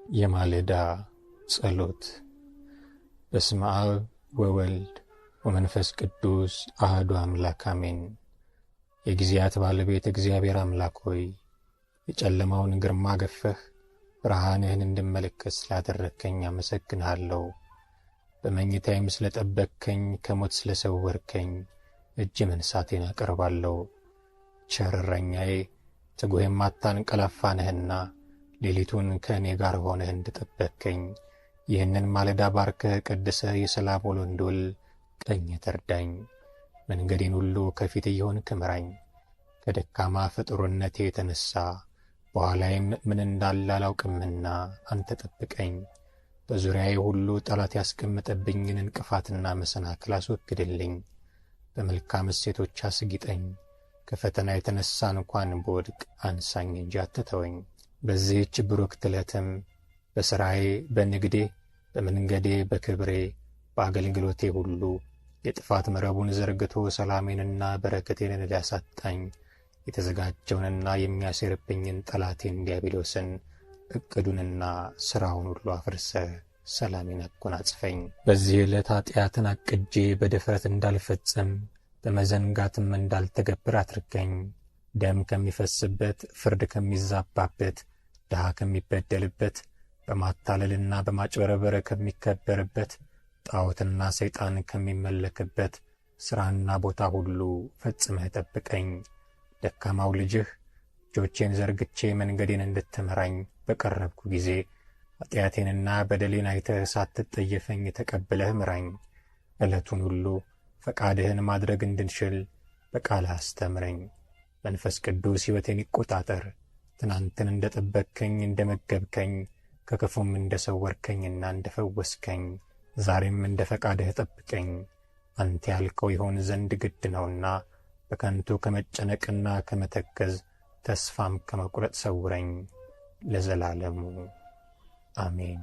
የማለዳ ጸሎት። በስመ አብ ወወልድ ወመንፈስ ቅዱስ አሐዱ አምላክ አሜን። የጊዜያት ባለቤት እግዚአብሔር አምላክ ሆይ የጨለማውን ግርማ ገፈህ ብርሃንህን እንድመለከት ስላደረግከኝ አመሰግንሃለሁ። በመኝታዬም ስለጠበቅከኝ ከሞት ስለሰወርከኝ እጅ መንሳቴን አቀርባለሁ። ቸር እረኛዬ ትጉህ የማታንቀላፋ ነህና ሌሊቱን ከእኔ ጋር ሆነህ እንድጠበቅከኝ ይህንን ማለዳ ባርከህ ቀድሰህ የሰላም ውሎ እንድውል ቀኝህ ትርዳኝ። መንገዴን ሁሉ ከፊት እየሆንክ ምራኝ። ከደካማ ፍጡርነቴ የተነሣ በኋላዬም ምን እንዳለ አላውቅምና አንተ ጠብቀኝ። በዙሪያዬ ሁሉ ጠላት ያስቀመጠብኝን እንቅፋትና መሰናክል አስወግድልኝ። በመልካም እሴቶች አስጊጠኝ። ከፈተና የተነሣ እንኳን ብወድቅ አንሳኝ እንጂ አትተወኝ። በዚህች ብሩክት ዕለትም በሥራዬ፣ በንግዴ፣ በመንገዴ፣ በክብሬ፣ በአገልግሎቴ ሁሉ የጥፋት መረቡን ዘርግቶ ሰላሜንና በረከቴን ሊያሳጣኝ የተዘጋጀውንና የሚያሴርብኝን ጠላቴን ዲያብሎስን ዕቅዱንና ሥራውን ሁሉ አፍርሰህ ሰላሜን አጎናጽፈኝ። በዚህ ዕለት ኃጢአትን አቅጄ በድፍረት እንዳልፈጽም በመዘንጋትም እንዳልተገብር አድርገኝ። ደም ከሚፈስበት፣ ፍርድ ከሚዛባበት፣ ድሃ ከሚበደልበት፣ በማታለልና በማጭበረበር ከሚከበርበት፣ ጣዖትና ሰይጣን ከሚመለክበት ሥራና ቦታ ሁሉ ፈጽመህ ጠብቀኝ። ደካማው ልጅህ እጆቼን ዘርግቼ መንገዴን እንድትመራኝ በቀረብኩ ጊዜ ኃጢአቴንና በደሌን አይተህ ሳትጠየፈኝ ተቀብለህ ምራኝ። ዕለቱን ሁሉ ፈቃድህን ማድረግ እንድንችል በቃልህ አስተምረኝ። መንፈስ ቅዱስ ሕይወቴን ይቆጣጠር። ትናንትን እንደ ጠበቅከኝ፣ እንደ መገብከኝ፣ ከክፉም እንደ ሰወርከኝና እንደ ፈወስከኝ ዛሬም እንደ ፈቃድህ ጠብቀኝ። አንተ ያልከው ይሆን ዘንድ ግድ ነውና በከንቱ ከመጨነቅና ከመተከዝ ተስፋም ከመቁረጥ ሰውረኝ ለዘላለሙ አሜን።